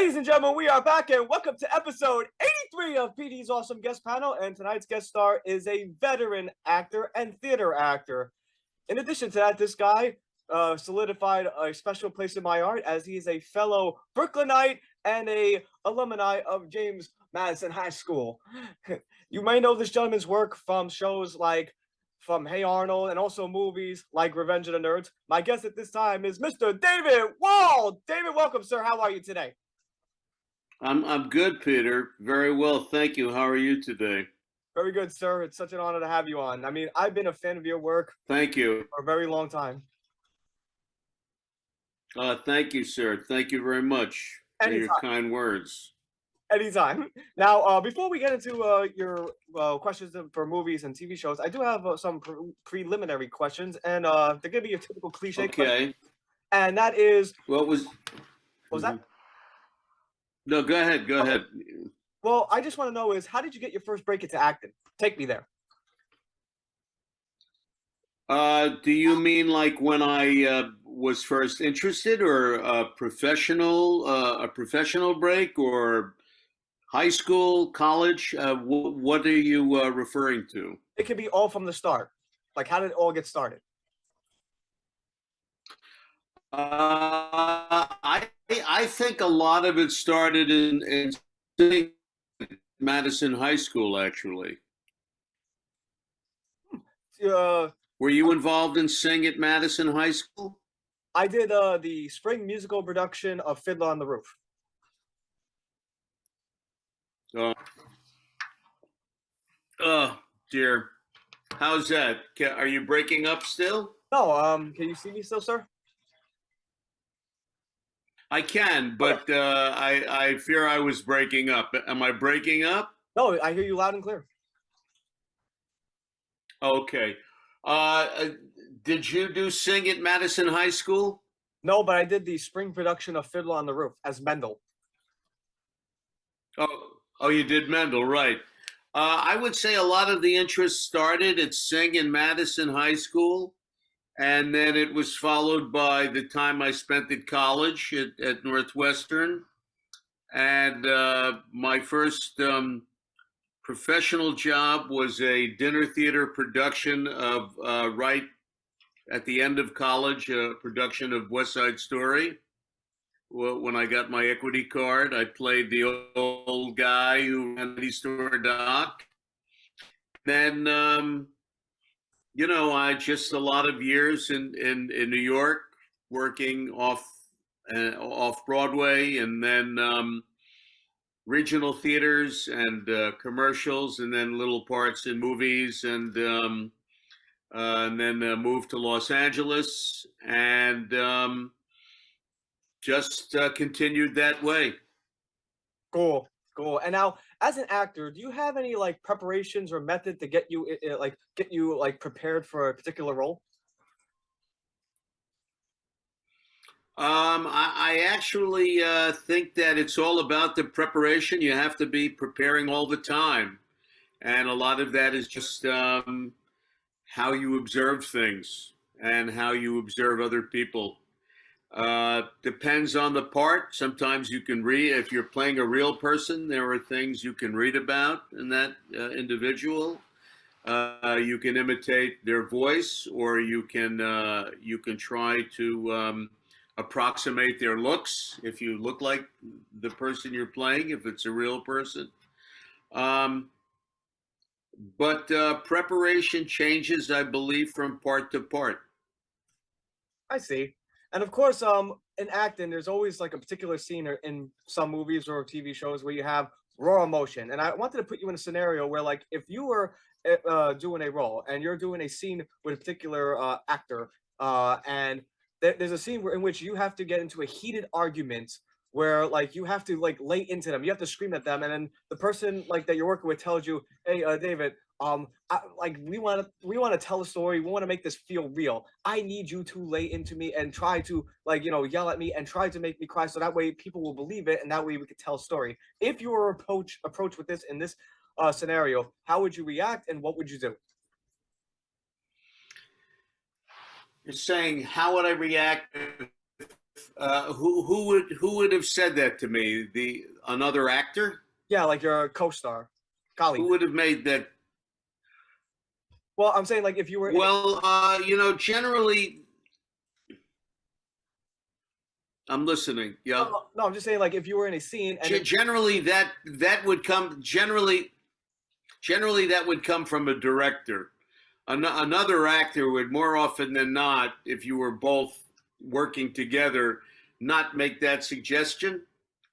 Ladies and gentlemen, we are back and welcome to episode 83 of Petey's Awesome Guest Panel. And tonight's guest star is a veteran actor and theater actor. In addition to that, this guy solidified a special place in my heart as he is a fellow Brooklynite and a alumni of James Madison High School. You may know this gentleman's work from shows like from Hey Arnold and also movies like Revenge of the Nerds. My guest at this time is Mr. David Wohl. David, welcome, sir. How are you today? I'm good, Peter. Very well, thank you. How are you today? Very good, sir. It's such an honor to have you on. I mean, I've been a fan of your work. Thank you. For a very long time. Thank you, sir. Thank you very much for your kind words. Anytime. Now, before we get into your questions for movies and TV shows, I do have some preliminary questions, and they're going to be your typical cliche questions. And that is... What was that? No, go ahead. Go ahead. Well, I just want to know is, how did you get your first break into acting? Take me there. Do you mean like when I was first interested, or a professional break, or high school, college? What are you referring to? It could be all from the start. Like, how did it all get started? I think a lot of it started in Madison High School, actually. Were you involved in Sing at Madison High School? I did the spring musical production of Fiddler on the Roof. Oh, dear. How's that? Are you breaking up still? No, can you see me still, sir? I can, but I fear I was breaking up. Am I breaking up? No, I hear you loud and clear. Okay. Did you do Sing at Madison High School? No, but I did the spring production of Fiddler on the Roof as Mendel. Oh, you did Mendel, right. I would say a lot of the interest started at Sing in Madison High School. And then it was followed by the time I spent at college at Northwestern. And my first professional job was a dinner theater production of, right at the end of college, a production of West Side Story. Well, when I got my equity card, I played the old guy who ran the store doc. Then... I just a lot of years in New York, working off Broadway, and then regional theaters and commercials, and then little parts in movies, and then moved to Los Angeles, and just continued that way. Cool. And now, as an actor, do you have any like preparations or method to get you prepared for a particular role? I actually think that it's all about the preparation. You have to be preparing all the time, and a lot of that is just how you observe things and how you observe other people. Depends on the part. Sometimes you can read, if you're playing a real person, there are things you can read about in that individual. You can imitate their voice, or you can try to approximate their looks if you look like the person you're playing, if it's a real person. But preparation changes, I believe, from part to part. I see. And of course, in acting, there's always like a particular scene in some movies or TV shows where you have raw emotion. And I wanted to put you in a scenario where, like, if you were doing a role and you're doing a scene with a particular actor, and there's a scene in which you have to get into a heated argument where, like, you have to like lay into them, you have to scream at them, and then the person like that you're working with tells you, "Hey, David, we want to tell a story. We want to make this feel real. I need you to lay into me and try to yell at me and try to make me cry, so that way people will believe it, and that way we could tell a story." If you were approached with this in this scenario, how would you react and what would you do? You're saying, how would I react who would have said that to me? Another actor? Yeah, like your co-star, colleague. Who would have made that? Well, I'm saying like if you were. Well, generally, I'm listening. Yeah. No, I'm just saying like if you were in a scene and Generally, that would come. Generally, that would come from a director. Another actor would, more often than not, if you were both working together, not make that suggestion.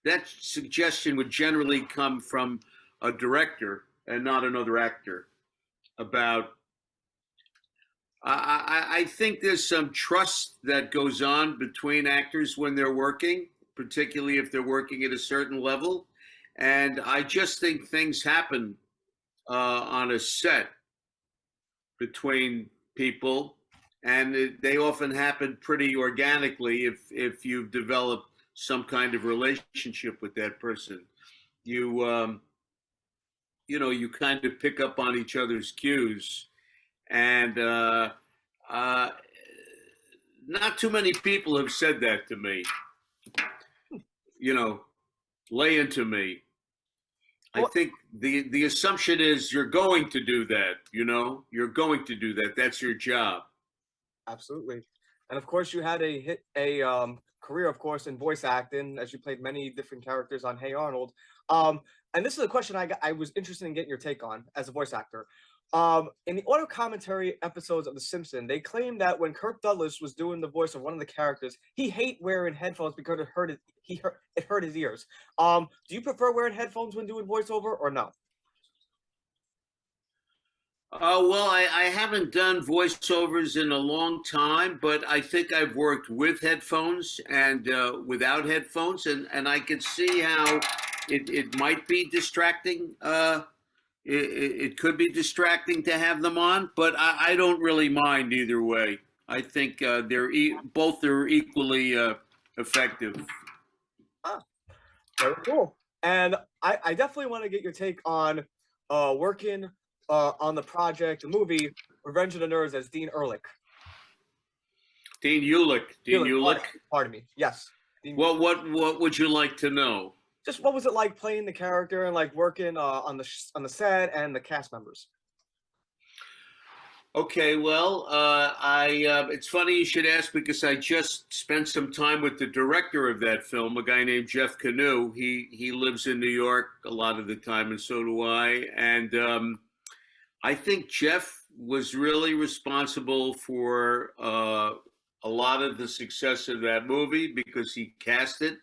That suggestion would generally come from a director and not another actor. I think there's some trust that goes on between actors when they're working, particularly if they're working at a certain level. And I just think things happen on a set between people, and they often happen pretty organically if you've developed some kind of relationship with that person. You you kind of pick up on each other's cues, and not too many people have said that to me. Lay into me. I think the assumption is you're going to do that. You're going to do that. That's your job. Absolutely. And of course, you had a career, of course, in voice acting, as you played many different characters on Hey Arnold. And this is a question I was interested in getting your take on as a voice actor. In the auto commentary episodes of The Simpsons, they claim that when Kirk Douglas was doing the voice of one of the characters, he hated wearing headphones because it hurt his ears. Do you prefer wearing headphones when doing voiceover or no? Well, I haven't done voiceovers in a long time, but I think I've worked with headphones and without headphones, and I can see how it might be distracting. It could be distracting to have them on, but I don't really mind either way. I think both are equally effective. Ah, very cool. And I definitely want to get your take on working on the project, the movie Revenge of the Nerds as Dean Ehrlich. Dean Ulick. Dean Ulick. Pardon me. Yes. Well, what would you like to know? Just what was it like playing the character and like working on the set and the cast members? Okay, well, it's funny you should ask because I just spent some time with the director of that film, a guy named Jeff Canoe. He lives in New York a lot of the time, and so do I. And I think Jeff was really responsible for a lot of the success of that movie because he cast it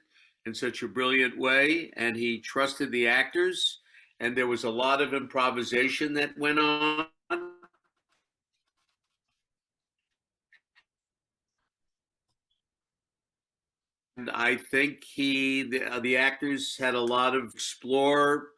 in such a brilliant way, and he trusted the actors, and there was a lot of improvisation that went on. And I think the actors had a lot of explore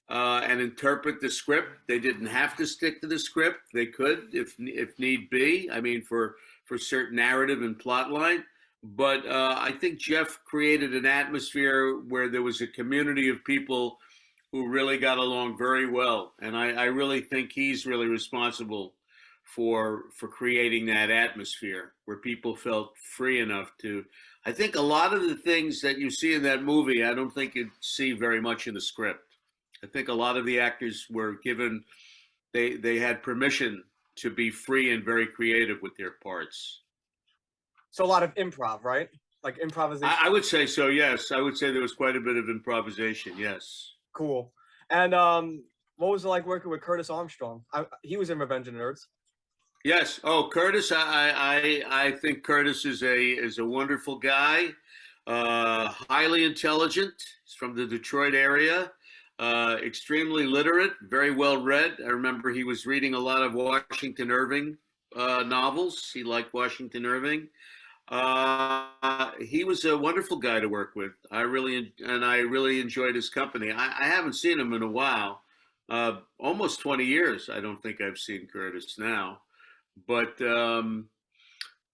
and interpret the script. They didn't have to stick to the script. They could, if need be. I mean, for certain narrative and plot line. But I think Jeff created an atmosphere where there was a community of people who really got along very well, and I really think he's really responsible for creating that atmosphere where people felt free enough to. I think a lot of the things that you see in that movie, I don't think you'd see very much in the script. I think a lot of the actors were given, they had permission to be free and very creative with their parts. So a lot of improv, right? Like improvisation. I would say so, yes. I would say there was quite a bit of improvisation, yes. Cool. And what was it like working with Curtis Armstrong? He was in Revenge of the Nerds. Yes. Oh, Curtis. I think Curtis is a wonderful guy, highly intelligent. He's from the Detroit area, extremely literate, very well read. I remember he was reading a lot of Washington Irving novels. He liked Washington Irving. He was a wonderful guy to work with. I really enjoyed his company. I haven't seen him in a while, almost 20 years. I don't think I've seen Curtis now. But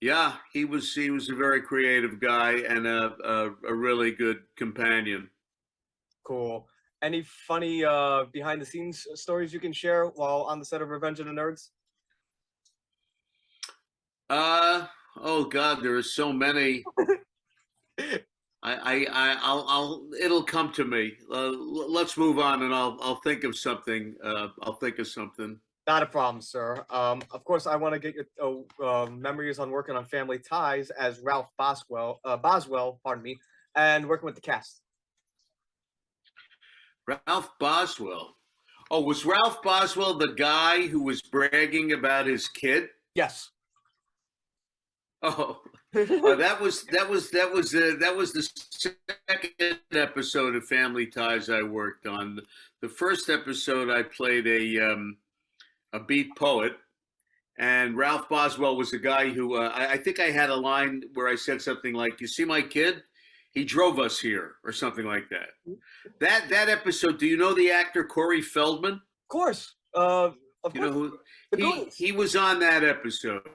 yeah, he was a very creative guy and a really good companion. Cool. Any funny behind the scenes stories you can share while on the set of Revenge of the Nerds? Oh God, there are so many. it'll come to me. Let's move on, and I'll think of something. I'll think of something. Not a problem, sir. Of course, I want to get your memories on working on Family Ties as Ralph Boswell, pardon me, and working with the cast. Ralph Boswell. Oh, was Ralph Boswell the guy who was bragging about his kid? Yes. Oh, that was the second episode of Family Ties I worked on. The first episode I played a beat poet, and Ralph Boswell was a guy who I think I had a line where I said something like, "You see my kid? He drove us here," or something like that. That episode. Do you know the actor Corey Feldman? Of course. You know who The he was on that episode.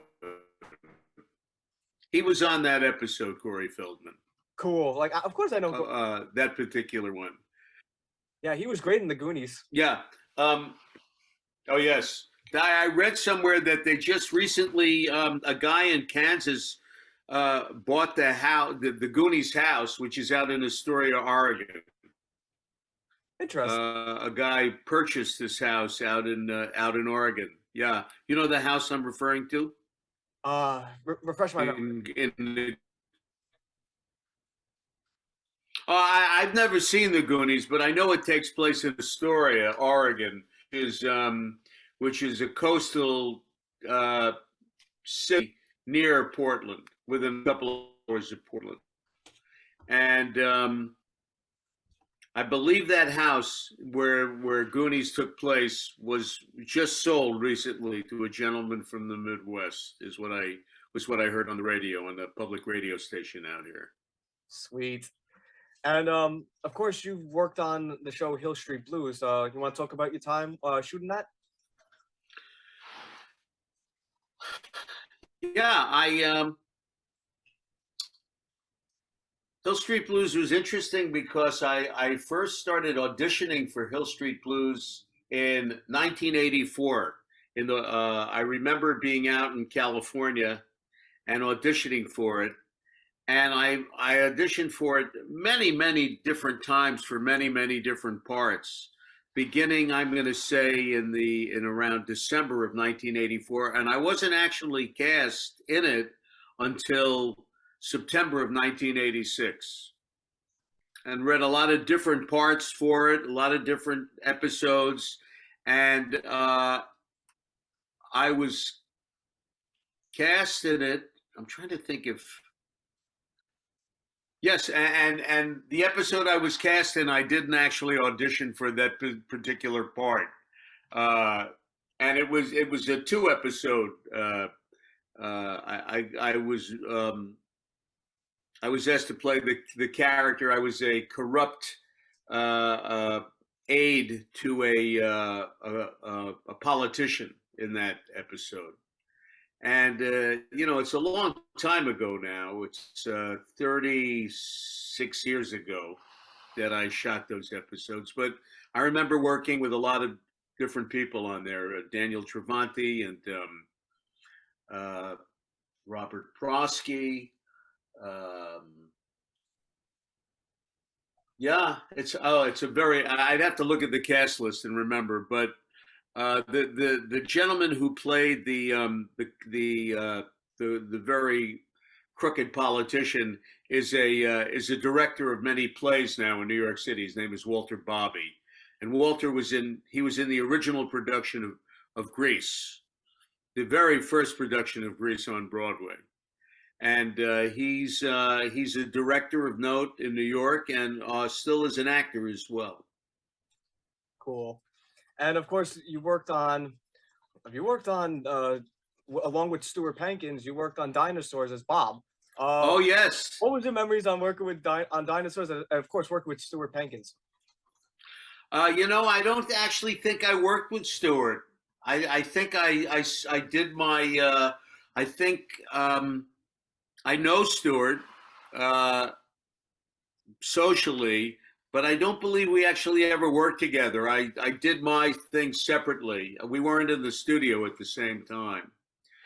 He was on that episode, Corey Feldman. Cool. Like, of course I know. That particular one. Yeah, he was great in the Goonies. Yeah. Oh, yes. I read somewhere that they just recently, a guy in Kansas bought the house, the Goonies house, which is out in Astoria, Oregon. Interesting. A guy purchased this house out in Oregon. Yeah. You know the house I'm referring to? Refresh my memory. I've never seen the Goonies, but I know it takes place in Astoria, Oregon, which is a coastal city near Portland, within a couple of hours of Portland. And I believe that house where Goonies took place was just sold recently to a gentleman from the Midwest, was what I heard on the radio, on the public radio station out here. Sweet. And of course, you've worked on the show Hill Street Blues. You want to talk about your time shooting that? Yeah, Hill Street Blues was interesting because I first started auditioning for Hill Street Blues in 1984. I remember being out in California and auditioning for it, and I auditioned for it many different times for many different parts. Beginning, I'm going to say in around December of 1984, and I wasn't actually cast in it until September of 1986, and read a lot of different parts for it, a lot of different episodes, and I was cast in it. I'm trying to think if yes, and the episode I was cast in, I didn't actually audition for that particular part, and it was a 2-episode. I was asked to play the character. I was a corrupt aide to a politician in that episode. And, it's a long time ago now. It's 36 years ago that I shot those episodes. But I remember working with a lot of different people on there, Daniel Travanti and Robert Prosky. Yeah, it's a very. I'd have to look at the cast list and remember, but the gentleman who played the very crooked politician is a director of many plays now in New York City. His name is Walter Bobby, and Walter was in the original production of Grease, the very first production of Grease on Broadway. And he's a director of note in New York, and still is an actor as well. Cool. And of course, you worked on along with Stuart Pankins, you worked on Dinosaurs as Bob. Oh yes. What was your memories on working with on Dinosaurs, and of course working with Stuart Pankins? I don't actually think I worked with Stuart. I think I did my. I think. I know Stuart socially, but I don't believe we actually ever worked together. I did my thing separately. We weren't in the studio at the same time.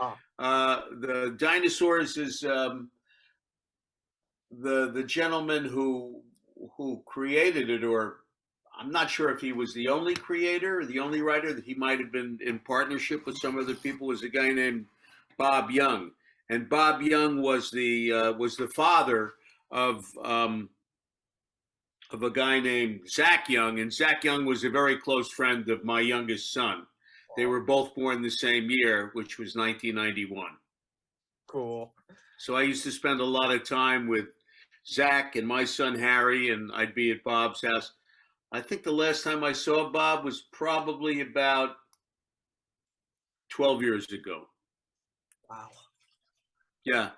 Oh. The Dinosaurs is the gentleman who created it, or I'm not sure if he was the only creator or the only writer, that he might have been in partnership with some other people, was a guy named Bob Young. And Bob Young was the father of of a guy named Zach Young, and Zach Young was a very close friend of my youngest son. They were both born the same year, which was 1991. Cool. So I used to spend a lot of time with Zach and my son Harry, and I'd be at Bob's house. I think the last time I saw Bob was probably about 12 years ago. Wow. Yeah.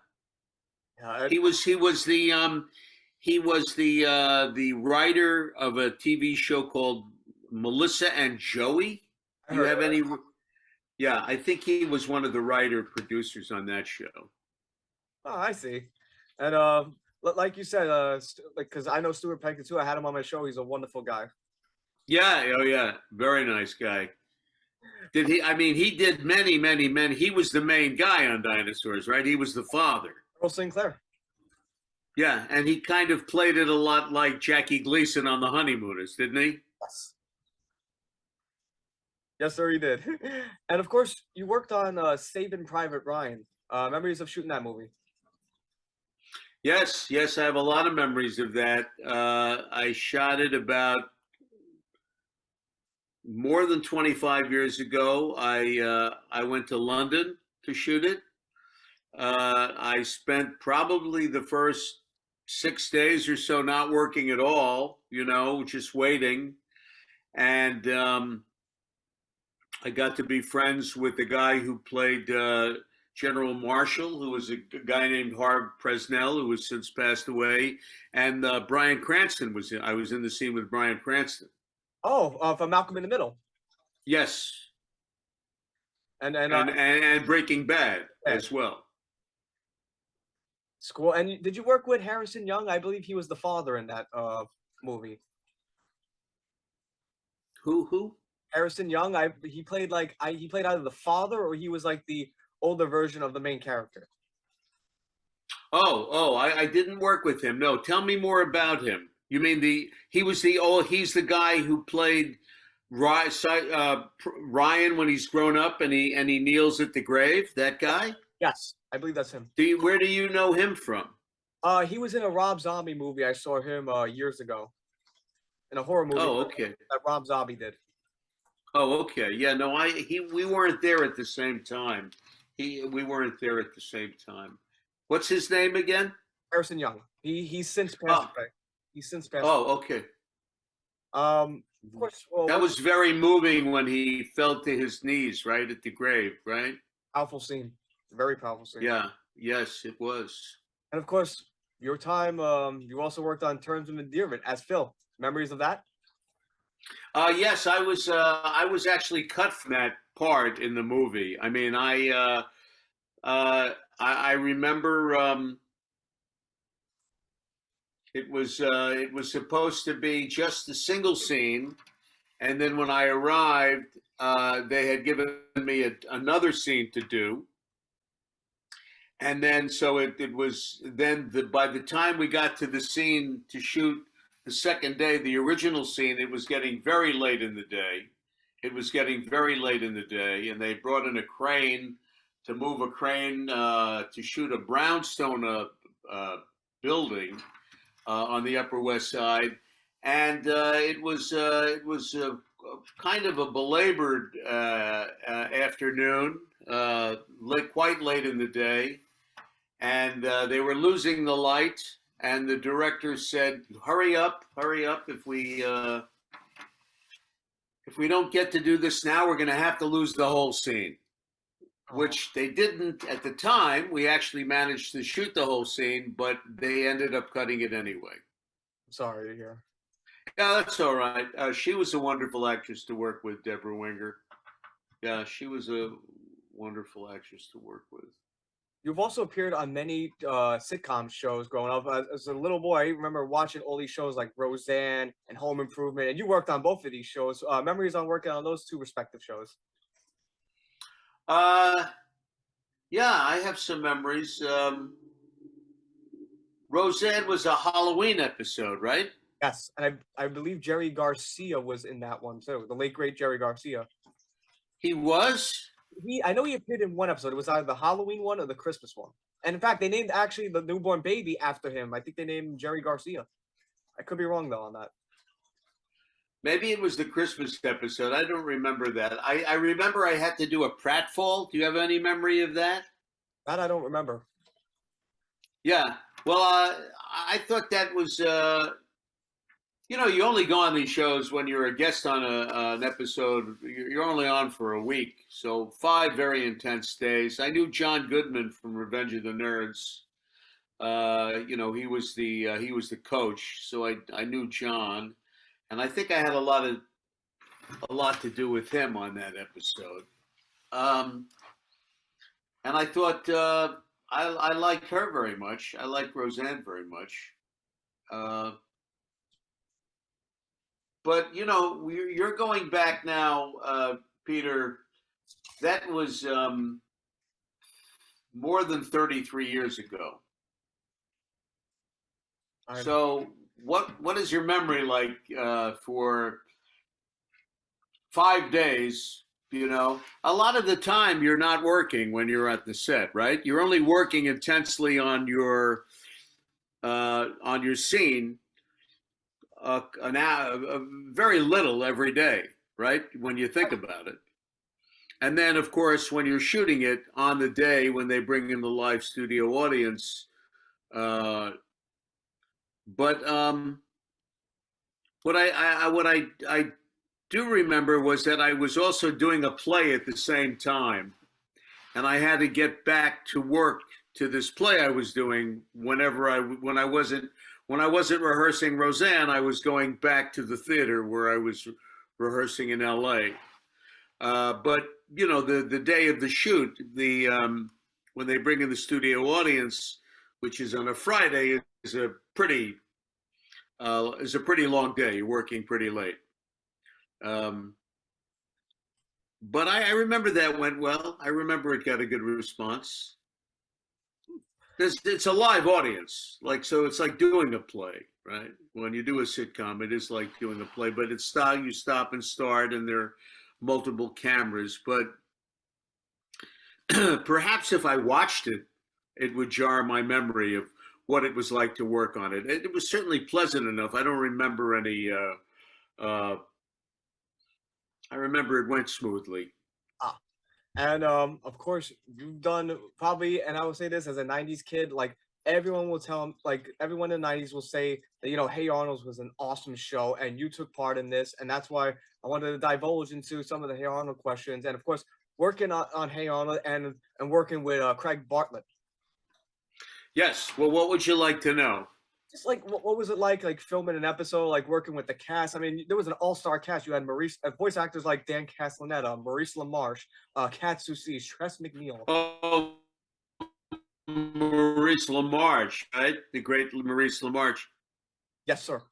Yeah. He was the writer of a TV show called Melissa and Joey. Do you have any? Yeah, I think he was one of the writer producers on that show. Oh, I see. And like you said, like because I know Stuart Peck too. I had him on my show. He's a wonderful guy. Yeah, oh yeah, very nice guy. Did he? I mean, he did many. He was the main guy on Dinosaurs, right? He was the father. Earl Sinclair. Yeah, and he kind of played it a lot like Jackie Gleason on The Honeymooners, didn't he? Yes. Yes, sir, he did. And of course, you worked on Saving Private Ryan. Memories of shooting that movie. Yes, I have a lot of memories of that. I shot it about more than 25 years ago. I went to London to shoot it. I spent probably the first 6 days or so not working at all, just waiting. And I got to be friends with the guy who played General Marshall, who was a guy named Harv Presnell, who has since passed away. And Bryan Cranston I was in the scene with Bryan Cranston. Oh, from Malcolm in the Middle. Yes. And Breaking Bad as well. School. And did you work with Harrison Young? I believe he was the father in that movie. Who? Harrison Young. He played he played either the father or he was like the older version of the main character. I didn't work with him. No, tell me more about him. You mean he's the guy who played Ryan when he's grown up and he kneels at the grave, that guy? Yes, I believe that's him. Where do you know him from? He was in a Rob Zombie movie. I saw him years ago. In a horror movie. Oh, okay. That Rob Zombie did. Oh, okay. Yeah, no, we weren't there at the same time. We weren't there at the same time. What's his name again? Harrison Young. He's since passed away. He's since passed away. Oh, okay. Of course. Well, that was very moving when he fell to his knees right at the grave, right? Powerful scene. Very powerful scene. Yeah. Yes, it was. And of course, your time. You also worked on Terms of Endearment as Phil. Memories of that? Yes, I was actually cut from that part in the movie. I mean, I remember it was supposed to be just a single scene, and then when I arrived, they had given me another scene to do, and then so it was then by the time we got to the scene to shoot the second day, the original scene, it was getting very late in the day. And they brought in a crane to move a crane to shoot a brownstone building on the Upper West Side, and it was kind of a belabored afternoon, quite late in the day, and they were losing the light. And the director said, hurry up. If we don't get to do this now, we're going to have to lose the whole scene," which they didn't at the time. We actually managed to shoot the whole scene, but they ended up cutting it anyway. I'm sorry to hear. Yeah, that's all right. She was a wonderful actress to work with, Deborah Winger. Yeah, she was a wonderful actress to work with. You've also appeared on many sitcom shows growing up. As a little boy, I remember watching all these shows like Roseanne and Home Improvement, and you worked on both of these shows. Memories on working on those two respective shows? Yeah, I have some memories. Roseanne was a Halloween episode, right? Yes, and I believe Jerry Garcia was in that one too. The late great Jerry Garcia. He was? I know he appeared in one episode. It was either the Halloween one or the Christmas one. And in fact, they named actually the newborn baby after him. I think they named him Jerry Garcia. I could be wrong though on that. Maybe it was the Christmas episode. I don't remember that. I remember I had to do a pratfall. Do you have any memory of that? That I don't remember. Yeah. Well, I thought that was, you only go on these shows when you're a guest on an episode. You're only on for a week. So 5 very intense days. I knew John Goodman from Revenge of the Nerds. He was the coach. So I knew John. And I think I had a lot to do with him on that episode. And I thought I like her very much. I like Roseanne very much. But you're going back now, Peter. That was more than 33 years ago. So what is your memory like for 5 days? A lot of the time you're not working when you're at the set, right? You're only working intensely on your scene an hour, very little every day, right? When you think about it. And then, of course, when you're shooting it on the day when they bring in the live studio audience. But what I do remember was that I was also doing a play at the same time, and I had to get back to work to this play I was doing when I wasn't rehearsing Roseanne. I was going back to the theater where I was rehearsing in L.A. But the day of the shoot, when they bring in the studio audience, which is on a Friday, is a pretty long day. You're working pretty late. But I remember that went well. I remember it got a good response. It's a live audience, so it's like doing a play, right? When you do a sitcom, it is like doing a play, but it's you stop and start, and there are multiple cameras. But perhaps if I watched it, it would jar my memory of what it was like to work on it. It was certainly pleasant enough. I don't remember any. I remember it went smoothly. And of course, you've done probably, and I will say this as a '90s kid, everyone will tell him, everyone in the '90s will say that Hey Arnold was an awesome show, and you took part in this, and that's why I wanted to divulge into some of the Hey Arnold questions, and of course, working on Hey Arnold and working with Craig Bartlett. Yes. Well, what would you like to know? Just what was it like filming an episode, working with the cast? I mean, there was an all-star cast. You had voice actors like Dan Castellaneta, Maurice LaMarche, Kat Soucy, Tress MacNeille. Oh, Maurice LaMarche, right? The great Maurice LaMarche. Yes, sir.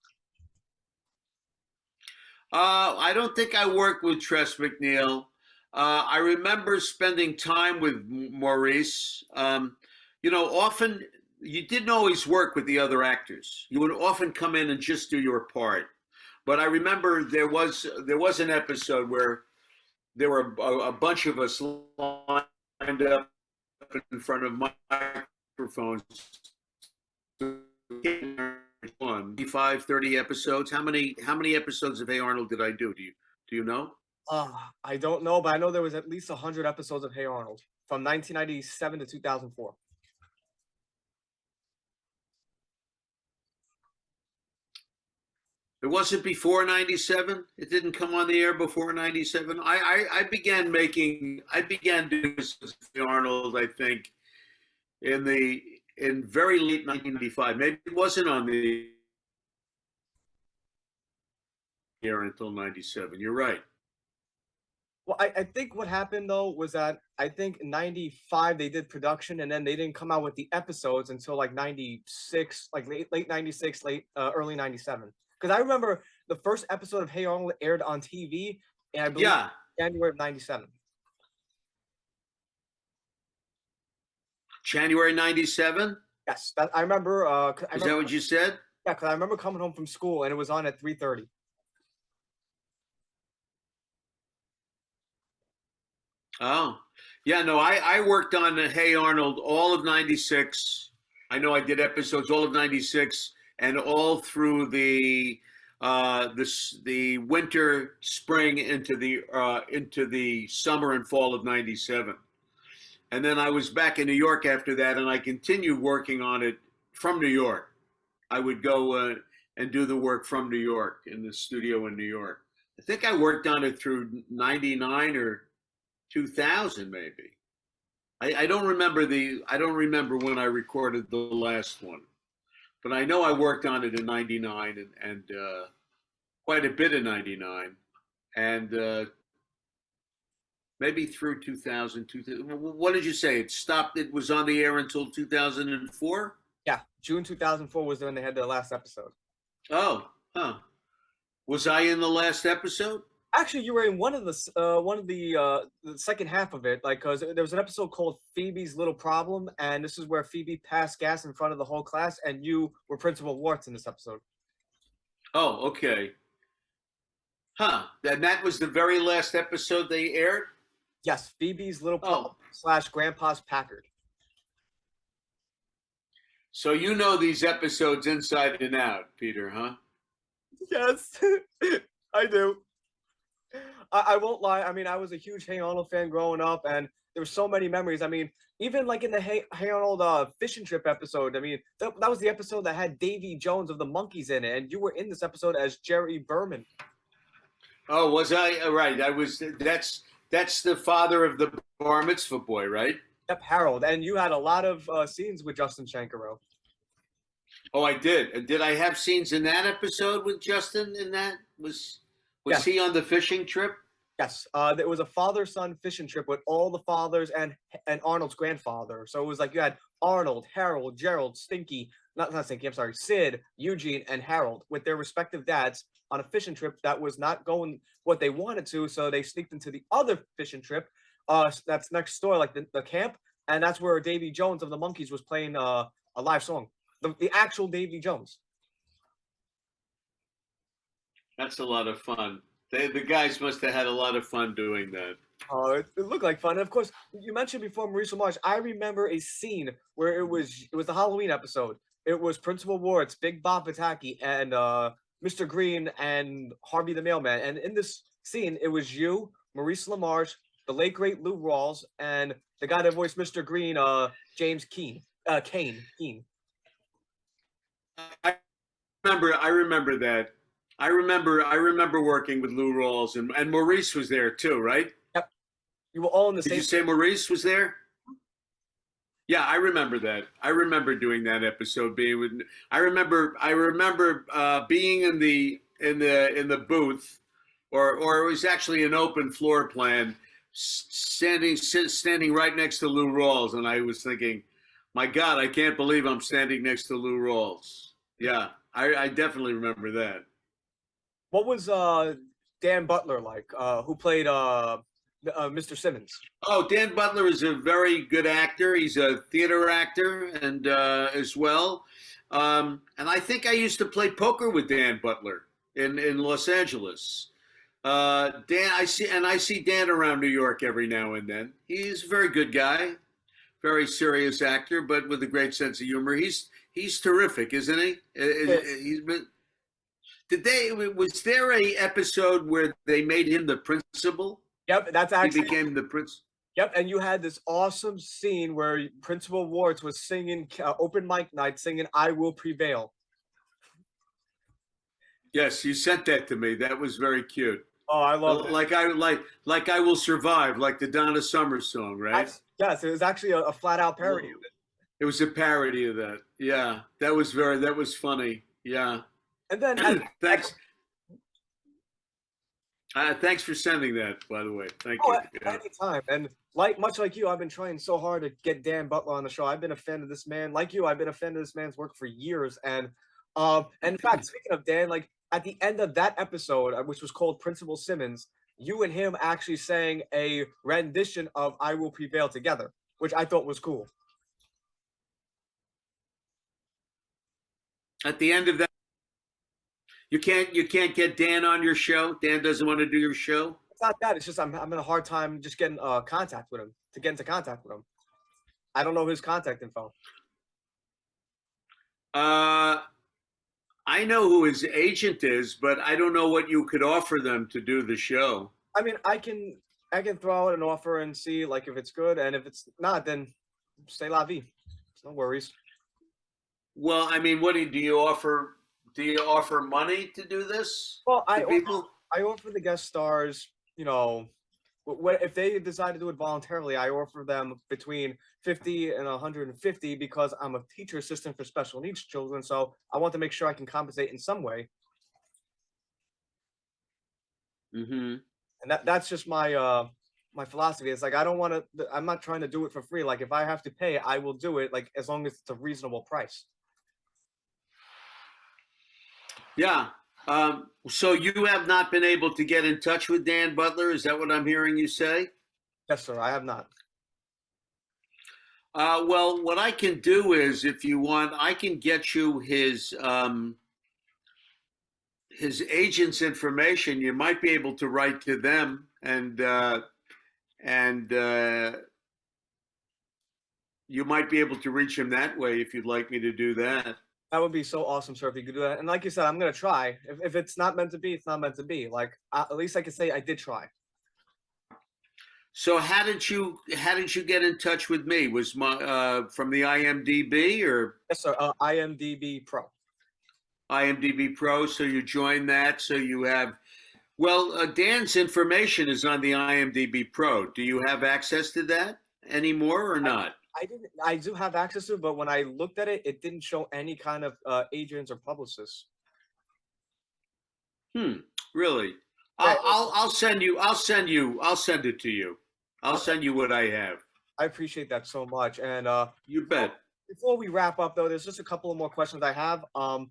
I don't think I worked with Tress MacNeille. I remember spending time with Maurice. Often you didn't always work with the other actors. You would often come in and just do your part. But I remember there was an episode where there were a bunch of us lined up in front of microphones. 25, 30 episodes. How many episodes of Hey Arnold did I do? Do you know? I don't know, but I know there was at least 100 episodes of Hey Arnold from 1997 to 2004. It wasn't before 97. It didn't come on the air before 97. I began doing this with Arnold, I think, in very late 1995. Maybe it wasn't on the air until 97. You're right. Well, I think what happened though was that I think in '95 they did production, and then they didn't come out with the episodes until '96, late '96, early '97. Because I remember the first episode of Hey Arnold aired on TV, and I believe January of '97. January '97. Yes, that I remember. Is that what you said? Yeah, because I remember coming home from school and it was on at 3:30. Oh, yeah. No, I worked on Hey Arnold all of '96. I know I did episodes all of '96 and all through the winter, spring into the summer and fall of '97. And then I was back in New York after that, and I continued working on it from New York. I would go and do the work from New York in the studio in New York. I think I worked on it through '99 or 2000, maybe. I don't remember I don't remember when I recorded the last one, but I know I worked on it in '99 and quite a bit in '99, and maybe through 2000. What did you say? It stopped. It was on the air until 2004. Yeah, June 2004 was when they had their last episode. Oh, huh. Was I in the last episode? Actually, you were in the second half of it, like because there was an episode called Phoebe's Little Problem, and this is where Phoebe passed gas in front of the whole class, and you were Principal Warts in this episode. Oh, okay. Huh. And that was the very last episode they aired? Yes, Phoebe's Little Problem / Grandpa's Packard. So you know these episodes inside and out, Peter, huh? Yes, I do. I won't lie. I mean, I was a huge Hey Arnold fan growing up, and there were so many memories. I mean, even like in the Hey Arnold fishing trip episode. I mean, that was the episode that had Davy Jones of the Monkees in it, and you were in this episode as Jerry Berman. Oh, was I? Right. I was. That's the father of the bar mitzvah boy, right? Yep, Harold. And you had a lot of scenes with Justin Shankaro. Oh, I did. And did I have scenes in that episode with Justin? In that was Yes. he on the fishing trip? Yes, there was a father-son fishing trip with all the fathers and Arnold's grandfather. So it was like you had Arnold, Harold, Gerald, Stinky, not Stinky, I'm sorry, Sid, Eugene, and Harold with their respective dads on a fishing trip that was not going what they wanted to. So they sneaked into the other fishing trip that's next door, like the camp, and that's where Davy Jones of the Monkees was playing a live song, the actual Davy Jones. That's a lot of fun. The guys must have had a lot of fun doing that. Oh, it looked like fun. And of course, you mentioned before Maurice LaMarche. I remember a scene where it was the Halloween episode. It was Principal Warts, Big Bob Pataki, and Mr. Green and Harvey the Mailman. And in this scene, it was you, Maurice LaMarche, the late great Lou Rawls, and the guy that voiced Mr. Green, James Kane. I remember that. I remember working with Lou Rawls and Maurice was there too, right? Yep. You were all in the Did same. you say Maurice was there? Yeah, I remember that. I remember doing that episode. I remember being in the booth, or it was actually an open floor plan, standing right next to Lou Rawls, and I was thinking, my God, I can't believe I'm standing next to Lou Rawls. Yeah, I definitely remember that. What was Dan Butler like? Who played Mr. Simmons? Oh, Dan Butler is a very good actor. He's a theater actor and as well. And I think I used to play poker with Dan Butler in Los Angeles. Dan, I see Dan around New York every now and then. He's a very good guy, very serious actor, but with a great sense of humor. He's terrific, isn't he? He's been. Was there a episode where they made him the principal? Yep, that's actually. He became the prince. Yep, and you had this awesome scene where Principal Warts was singing open mic night, singing "I Will Prevail." Yes, you sent that to me. That was very cute. Oh, I love it. Like I Will Survive, like the Donna Summer song, right? Yes, it was actually a flat out parody of it. It was a parody of that. Yeah, that was funny. Yeah. And then thanks. Thanks for sending that, by the way. Thank you. Anytime. And much like you, I've been trying so hard to get Dan Butler on the show. I've been a fan of this man. Like you, I've been a fan of this man's work for years. And in fact, speaking of Dan, like at the end of that episode, which was called Principal Simmons, you and him actually sang a rendition of "I Will Prevail" together, which I thought was cool. At the end of that, you can't get Dan on your show. Dan doesn't want to do your show. It's not that. It's just I'm having a hard time just getting contact with him to get into contact with him. I don't know his contact info. I know who his agent is, but I don't know what you could offer them to do the show. I mean, I can throw out an offer and see like if it's good, and if it's not, then say la vie. No worries. Well, I mean, what do you offer? Do you offer money to do this? Well, To people? I offer the guest stars, if they decide to do it voluntarily, I offer them between 50 and 150 because I'm a teacher assistant for special needs children. So I want to make sure I can compensate in some way. Mm-hmm. And that's just my philosophy. It's like I don't want to. I'm not trying to do it for free. Like if I have to pay, I will do it. Like as long as it's a reasonable price. Yeah. So you have not been able to get in touch with Dan Butler? Is that what I'm hearing you say? Yes, sir. I have not. Well, what I can do is, if you want, I can get you his agent's information. You might be able to write to them, and you might be able to reach him that way if you'd like me to do that. That would be so awesome, sir, if you could do that. And like you said, I'm gonna try. If it's not meant to be, it's not meant to be. Like at least I can say I did try. So how did you get in touch with me? Was my from the IMDb or Yes, sir. IMDb Pro. IMDb Pro? So you joined that. So you have. Well, Dan's information is on the IMDb Pro. Do you have access to that anymore or not? I didn't. I do have access to it, but when I looked at it, it didn't show any kind of agents or publicists. Really? I'll send it to you. I'll send you what I have. I appreciate that so much. And You bet. before we wrap up, though, there's just a couple of more questions I have. Of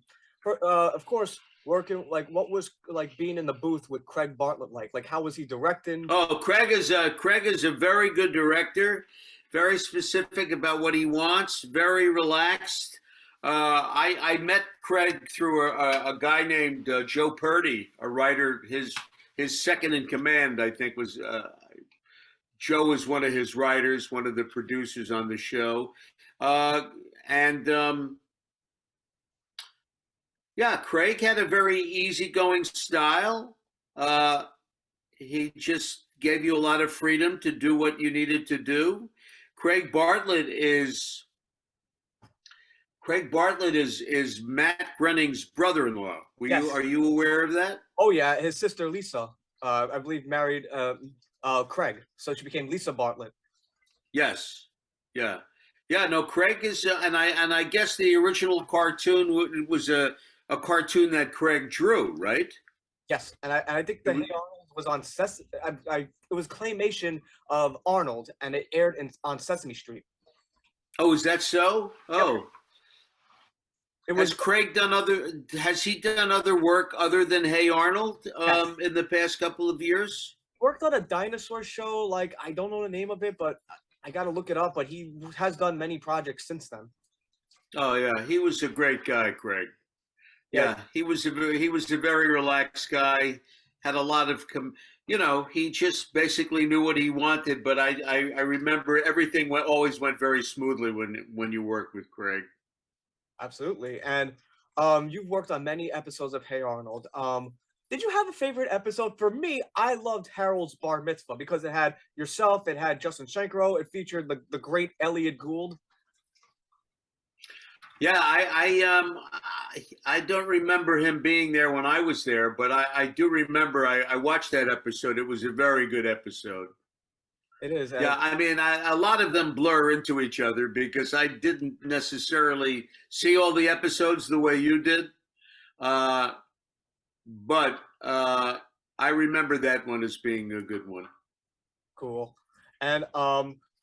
course, working like what was like being in the booth with Craig Bartlett like? Like how was he directing? Oh, Craig is a very good director. Very specific about what he wants. Very relaxed. I met Craig through a guy named Joe Petey, a writer. His second in command, I think, was Joe was one of his writers, one of the producers on the show, yeah, Craig had a very easygoing style. He just gave you a lot of freedom to do what you needed to do. Craig Bartlett is Matt Groening's brother-in-law. Yes. Are you aware of that? Oh yeah, his sister Lisa, I believe, married Craig, so she became Lisa Bartlett. Yes. Yeah. Yeah. No, Craig is, and I guess the original cartoon was a cartoon that Craig drew, right? Yes, and I think the Hey Arnold was on it was claymation of Arnold, and it aired on Sesame Street. Oh, is that so? Oh. It Has was Craig done has he done other work other than Hey Arnold Yes. in the past couple of years? Worked on a dinosaur show. Like I don't know the name of it, but I got to look it up. But he has done many projects since then. Oh yeah, he was a great guy, Craig. Yeah, he was a very relaxed guy. Had a lot of he just basically knew what he wanted. But I remember everything always went very smoothly when you worked with Craig. Absolutely, and you've worked on many episodes of Hey Arnold. Did you have a favorite episode? For me, I loved Harold's Bar Mitzvah because it had yourself, it had Justin Shankro, it featured the great Elliot Gould. Yeah, I don't remember him being there when I was there, but I do remember I watched that episode. It was a very good episode. It is. Yeah, I mean, a lot of them blur into each other because I didn't necessarily see all the episodes the way you did. But I remember that one as being a good one. Cool. And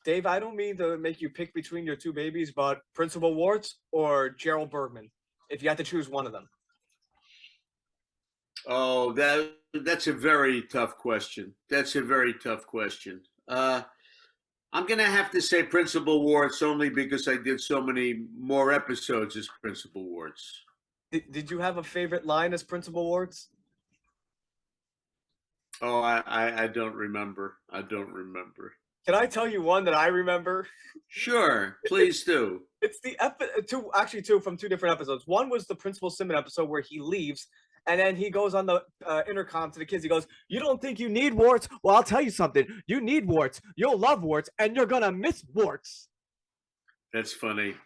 Dave, I don't mean to make you pick between your two babies, but Principal Warts or Gerald Bergman, if you had to choose one of them. Oh, that's a very tough question. That's a very tough question. I'm going to have to say Principal Warts only because I did so many more episodes as Principal Warts. Did you have a favorite line as Principal Warts? Oh, I don't remember. I don't remember. Can I tell you one that I remember? Sure, please do. It's the two, actually two from two different episodes. One was the Principal Simon episode where he leaves, and then he goes on the intercom to the kids. He goes, "You don't think you need warts? Well, I'll tell you something. You need warts. You'll love warts, and you're gonna miss warts." That's funny.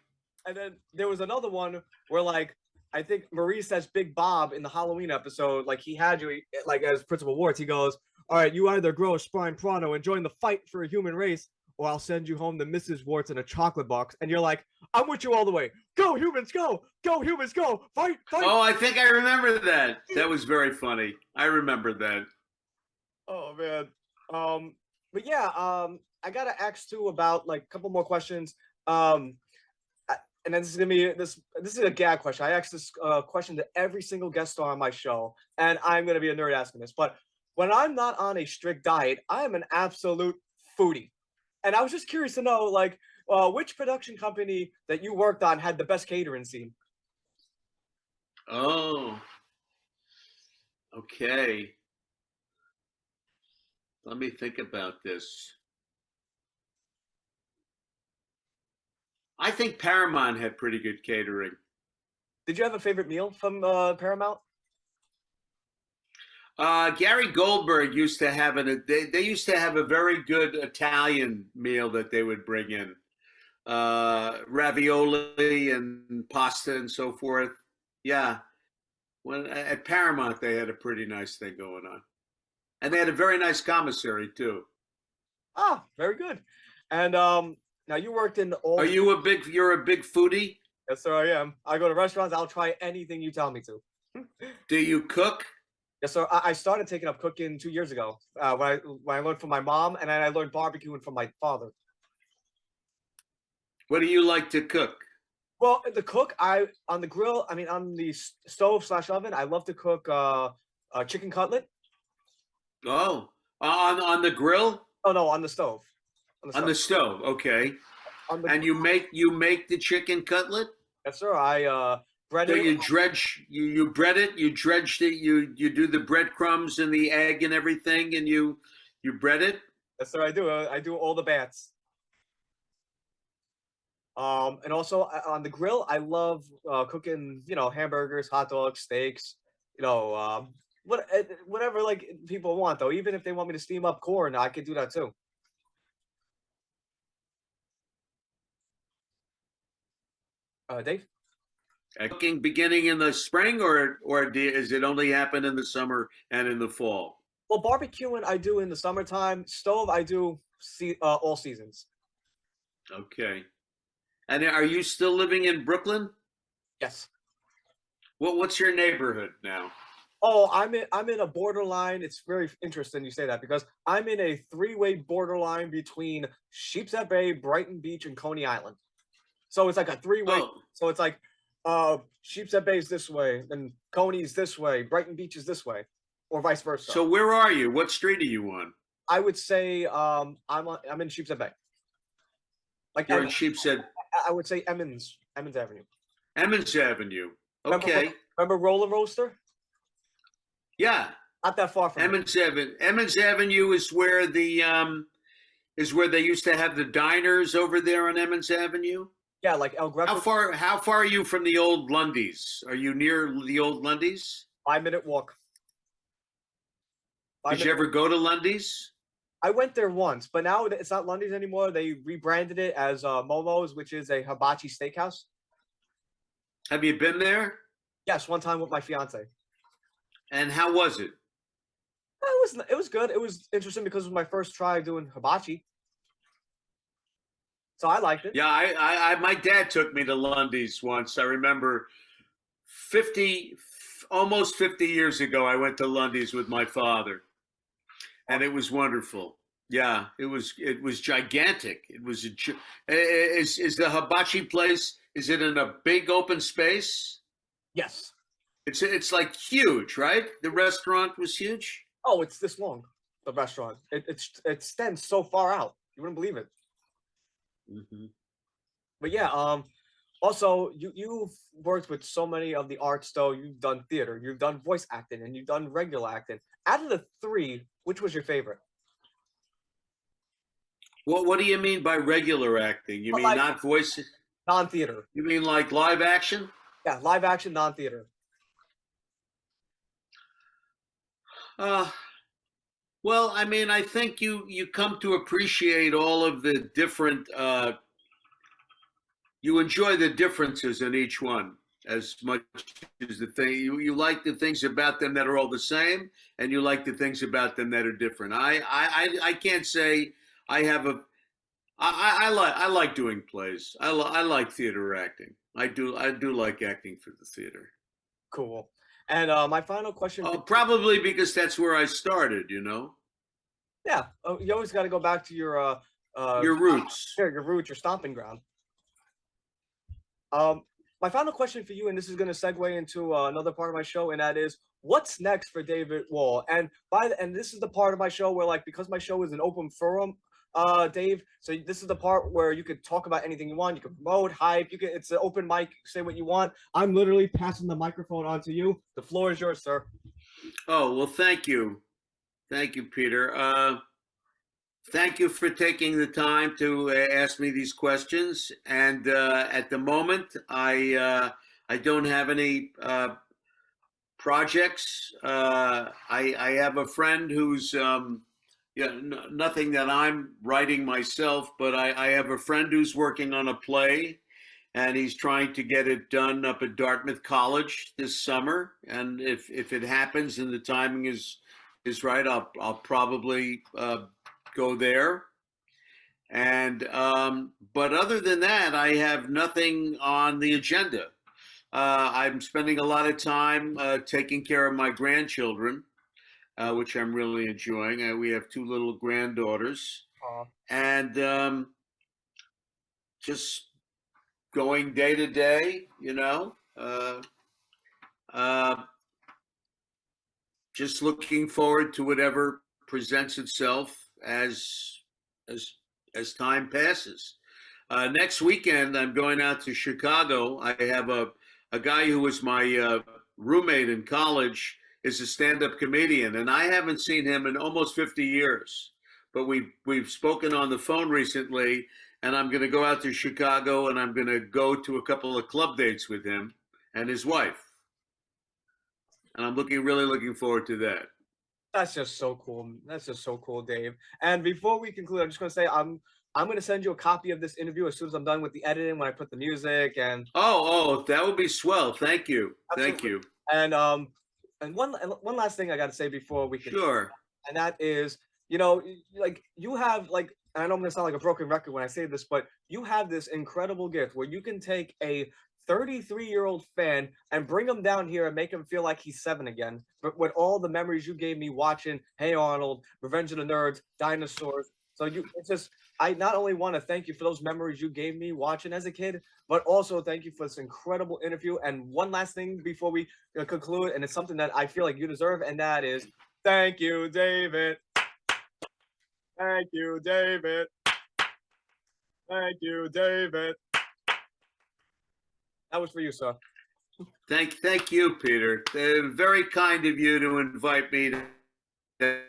And then there was another one where, like, I think Marie says Big Bob in the Halloween episode, like he had you, like as Principal Warts. He goes, "All right, you either grow a spine pronto and join the fight for a human race, or I'll send you home to Mrs. Warts in a chocolate box." And you're like, "I'm with you all the way. Go humans, go! Go humans, go! Fight, fight!" Oh, I think I remember that. That was very funny. I remember that. Oh man. But yeah, I gotta ask too about like a couple more questions. And then this is gonna be this. This is a gag question. I ask this question to every single guest star on my show, and I'm gonna be a nerd asking this. But when I'm not on a strict diet, I am an absolute foodie. And I was just curious to know, like, which production company that you worked on had the best catering scene? Oh, okay. Let me think about this. I think Paramount had pretty good catering. Did you have a favorite meal from Paramount? Gary Goldberg used to have they used to have a very good Italian meal that they would bring in. Ravioli and pasta and so forth. Yeah. When at Paramount they had a pretty nice thing going on. And they had a very nice commissary too. Ah, very good. And now you worked in all. You're a big foodie? Yes, sir, I am. I go to restaurants. I'll try anything you tell me to. Do you cook? Yes, sir. I started taking up cooking 2 years ago. When I learned from my mom, and then I learned barbecuing from my father. What do you like to cook? Well, the cook, I on the grill. I mean, on the stove slash oven. I love to cook a chicken cutlet. Oh, on the grill? Oh no, on the stove. On the stove, okay. On the And you make the chicken cutlet? Yes, sir. I bread So it. you bread it, you dredged it, you do the breadcrumbs and the egg and everything, and you bread it. Yes, sir. I do. I do all the bats. And also on the grill, I love cooking. You know, hamburgers, hot dogs, steaks. You know, whatever like people want though. Even if they want me to steam up corn, I could do that too. Dave. Cooking beginning in the spring, or is it only happen in the summer and in the fall? Well, barbecuing I do in the summertime. Stove I do all seasons. Okay. And are you still living in Brooklyn? Yes. What's your neighborhood now? Oh, I'm in a borderline. It's very interesting you say that because I'm in a three-way borderline between Sheepshead Bay, Brighton Beach, and Coney Island. So it's like a three-way. Oh, So it's like Sheepshead Bay is this way, then Coney's this way, Brighton Beach is this way, or vice versa. so where are you? What street are you on? I would say I'm in Sheepshead Bay. Like You're in Sheepshead, I would say Emmons Avenue. Emmons Avenue. Okay. Remember Roller Roaster? Yeah. Not that far from Emmons Avenue is where they used to have the diners over there on Emmons Avenue. Yeah, like El Greco. How far are you from the old Lundy's? Are you near the old Lundy's? 5-minute walk. Did you ever go to Lundy's? I went there once, but now it's not Lundy's anymore. They rebranded it as Momo's, which is a hibachi steakhouse. Have you been there? Yes, one time with my fiance. And how was it? It was good. It was interesting because it was my first try doing hibachi, so I liked it. Yeah, I my dad took me to Lundy's once. I remember almost 50 years ago, I went to Lundy's with my father, and it was wonderful. Yeah, it was gigantic. It was is the hibachi place? Is it in a big open space? Yes. It's like huge, right? The restaurant was huge. Oh, it's this long. The restaurant. It extends so far out. You wouldn't believe it. Mm-hmm. But yeah, Also, you've worked with so many of the arts, though. You've done theater, you've done voice acting, and you've done regular acting. Out of the three, which was your favorite? What do you mean by regular acting? You But mean like not voice? non-theater. You mean like live action? Yeah, live action, non-theater. Uh, well, I mean, I think you come to appreciate all of the different. You enjoy the differences in each one as much as the thing. You like the things about them that are all the same, and you like the things about them that are different. I can't say I have a. I like doing plays. I like theater acting. I do like acting for the theater. Cool. And my final question for Oh, probably because that's where I started. You know, yeah, you always got to go back to your roots. your roots, your stomping ground. Um, my final question for you, and this is going to segue into another part of my show, and that is, what's next for David Wohl? And and this is the part of my show where, like, because my show is an open forum, Dave. So this is the part where you could talk about anything you want. You can promote, hype. You can. It's an open mic. Say what you want. I'm literally passing the microphone on to you. The floor is yours, sir. Oh well, thank you, Peter. Thank you for taking the time to ask me these questions. And at the moment, I don't have any projects. I have a friend who's nothing that I'm writing myself, but I have a friend who's working on a play, and he's trying to get it done up at Dartmouth College this summer. And if it happens and the timing is right, I'll probably go there. And but other than that, I have nothing on the agenda. I'm spending a lot of time taking care of my grandchildren, which I'm really enjoying. We have two little granddaughters, and just going day to day, uh, just looking forward to whatever presents itself as as time passes. Next weekend, I'm going out to Chicago. I have a guy who was my roommate in college is a stand-up comedian, and I haven't seen him in almost 50 years. But we've spoken on the phone recently, and I'm going to go out to Chicago, and I'm going to go to a couple of club dates with him and his wife. And I'm really looking forward to that. That's just so cool. That's just so cool, Dave. And before we conclude, I'm just gonna say I'm gonna send you a copy of this interview as soon as I'm done with the editing when I put the music and That would be swell. Thank you. absolutely. Thank you. And one last thing I gotta say before we can, Sure. and that is, like you have like, and I know I'm gonna sound like a broken record when I say this, but you have this incredible gift where you can take a 33-year-old fan and bring him down here and make him feel like he's 7 again. But with all the memories you gave me watching Hey Arnold, Revenge of the Nerds, Dinosaurs. So it's just, I not only want to thank you for those memories you gave me watching as a kid, but also thank you for this incredible interview. And one last thing before we conclude, and it's something that I feel like you deserve, and that is, thank you, David. Thank you, David. Thank you, David. That was for you, sir. Thank you, Peter. Very kind of you to invite me to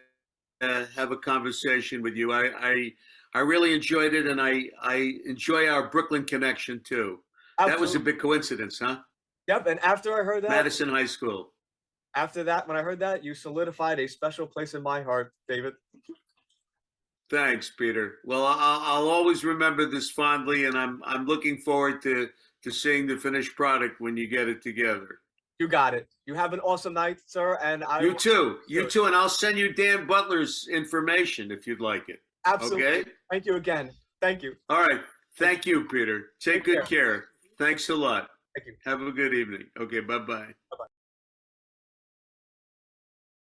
have a conversation with you. I really enjoyed it, and I enjoy our Brooklyn connection too. Absolutely. That was a big coincidence, huh? Yep. And after I heard that, Madison High School. After that, when I heard that, you solidified a special place in my heart, David. Thanks, Peter. Well, I'll always remember this fondly, and I'm looking forward to seeing the finished product when you get it together. You got it. You have an awesome night, sir. And you too, and I'll send you Dan Butler's information if you'd like it. Absolutely. Okay. Thank you again. Thank you. All right. Thank you, Peter. Take good care. Thanks a lot. Thank you. Have a good evening. Okay. Bye-bye. Bye-bye.